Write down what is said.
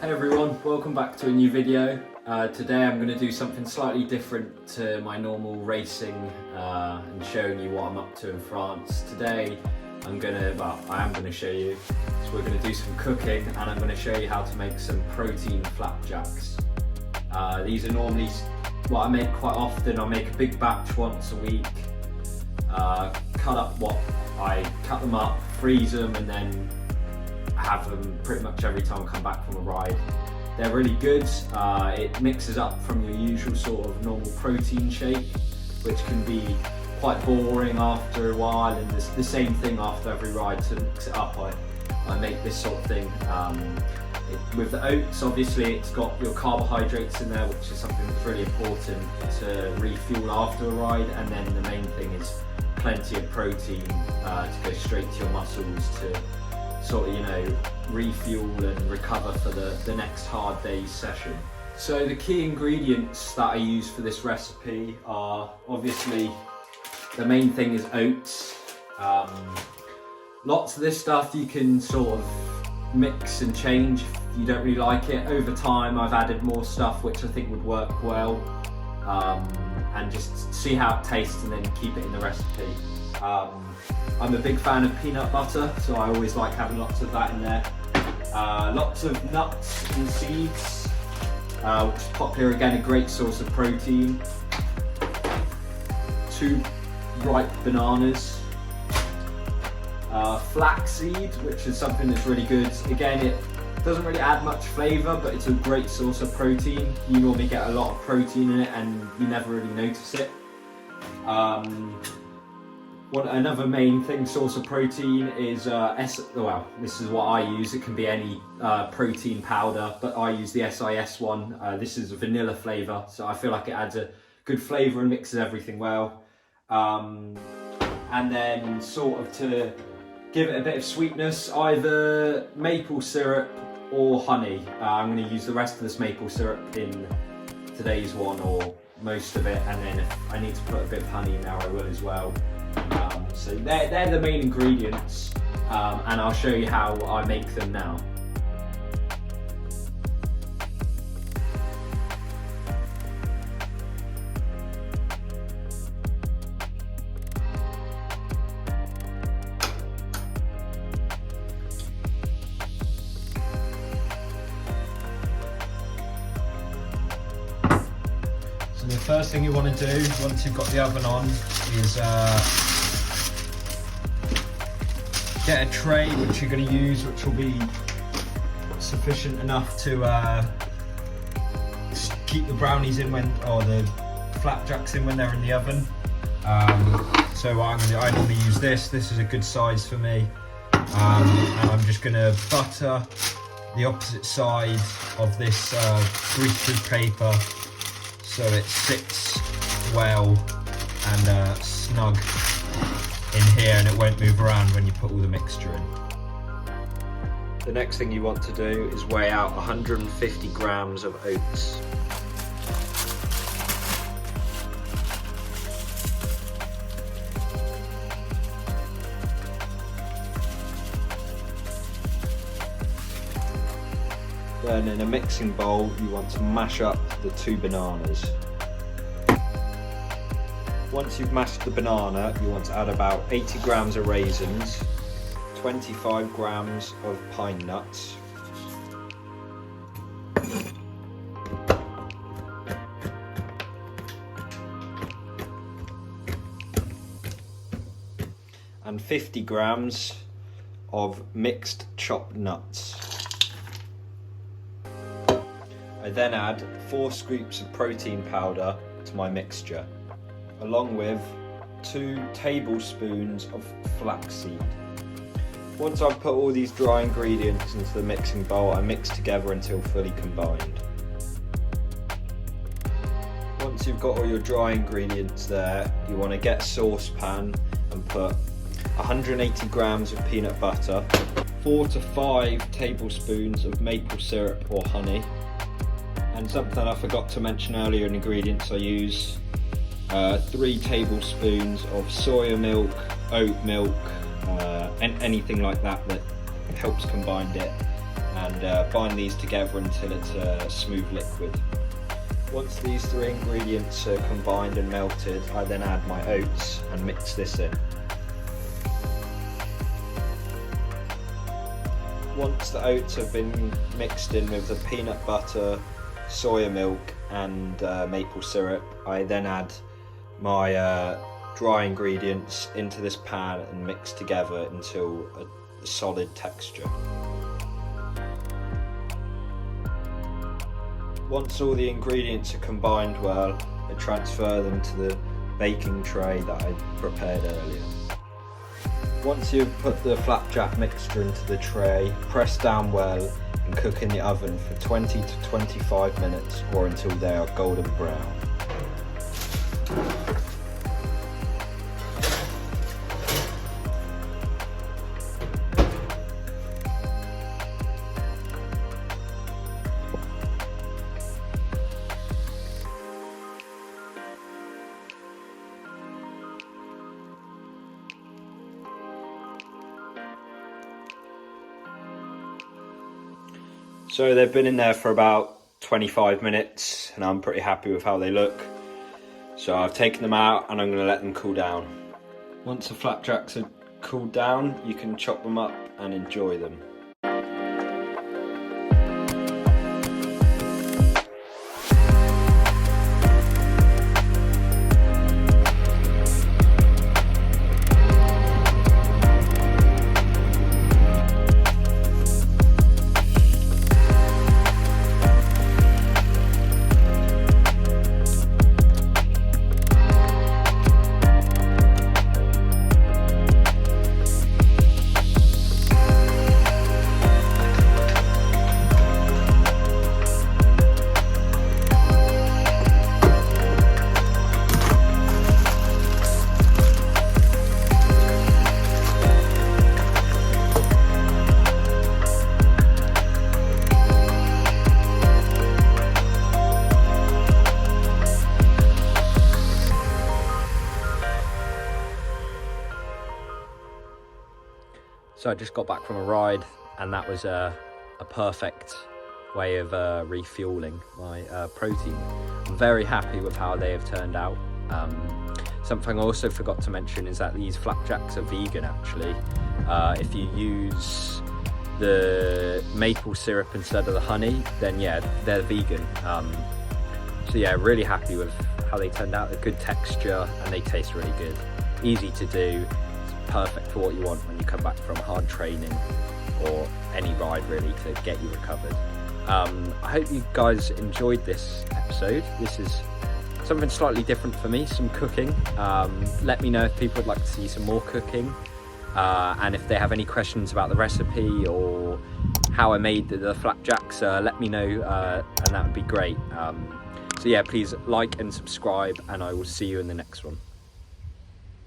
Hey everyone, welcome back to a new video. Today I'm going to do something slightly different to my normal racing and showing you what I'm up to in France. Today I am going to show you. So we're going to do some cooking and I'm going to show you how to make some protein flapjacks. These are normally what I make quite often. I make a big batch once a week, cut them up, freeze them and then have them pretty much every time I come back from a ride. They're really good. It mixes up from your usual sort of normal protein shake, which can be quite boring after a while, and the same thing after every ride. To mix it up, I make this sort of thing. With the oats, obviously it's got your carbohydrates in there, which is something that's really important to refuel after a ride, and then the main thing is plenty of protein to go straight to your muscles to sort of, refuel and recover for the next hard day's session. So the key ingredients that I use for this recipe are, obviously, the main thing is oats. Lots of this stuff you can sort of mix and change if you don't really like it. Over time I've added more stuff which I think would work well, and just see how it tastes and then keep it in the recipe. I'm a big fan of peanut butter, so I always like having lots of that in there. Lots of nuts and seeds, which is popular, again, a great source of protein. 2 ripe bananas. Flaxseed, which is something that's really good. Again, it doesn't really add much flavour, but it's a great source of protein. You normally get a lot of protein in it and you never really notice it. Another main source of protein is this is what I use. It can be any protein powder, but I use the SIS one. This is a vanilla flavour, so I feel like it adds a good flavour and mixes everything well. And then sort of to give it a bit of sweetness, either maple syrup or honey. I'm going to use the rest of this maple syrup in today's one, or most of it, and then if I need to put a bit of honey in there I will as well. So they're the main ingredients, and I'll show you how I make them now. So the first thing you want to do once you've got the oven on is get a tray which you're going to use, which will be sufficient enough to keep the brownies in or the flapjacks in when they're in the oven. So what I normally use this is a good size for me, and I'm just going to butter the opposite side of this grease-proof paper so it sits well and snug in here, and it won't move around when you put all the mixture in. The next thing you want to do is weigh out 150 grams of oats. Then in a mixing bowl you want to mash up the 2 bananas. Once you've mashed the banana, you want to add about 80 grams of raisins, 25 grams of pine nuts, and 50 grams of mixed chopped nuts. I then add 4 scoops of protein powder to my mixture, along with 2 tablespoons of flaxseed. Once I've put all these dry ingredients into the mixing bowl, I mix together until fully combined. Once you've got all your dry ingredients there, you want to get a saucepan and put 180 grams of peanut butter, 4 to 5 tablespoons of maple syrup or honey, and something I forgot to mention earlier in ingredients I use, 3 tablespoons of soya milk, oat milk, and anything like that that helps combine it, and bind these together until it's a smooth liquid. Once these three ingredients are combined and melted, I then add my oats and mix this in. Once the oats have been mixed in with the peanut butter, soya milk and maple syrup, I then add my dry ingredients into this pan and mix together until a solid texture. Once all the ingredients are combined well, I transfer them to the baking tray that I prepared earlier. Once you've put the flapjack mixture into the tray, press down well and cook in the oven for 20 to 25 minutes or until they are golden brown. So they've been in there for about 25 minutes and I'm pretty happy with how they look. So I've taken them out and I'm going to let them cool down. Once the flapjacks are cooled down, you can chop them up and enjoy them. So I just got back from a ride and that was a perfect way of refueling my protein. I'm very happy with how they have turned out. Something I also forgot to mention is that these flapjacks are vegan actually. If you use the maple syrup instead of the honey, then yeah, they're vegan. So yeah, really happy with how they turned out. A good texture and they taste really good. Easy to do. Perfect for what you want when you come back from hard training or any ride really to get you recovered. I hope you guys enjoyed this episode. This is something slightly different for me, some cooking. Let me know if people would like to see some more cooking and if they have any questions about the recipe or how I made the flapjacks, let me know and that would be great. So yeah, please like and subscribe and I will see you in the next one.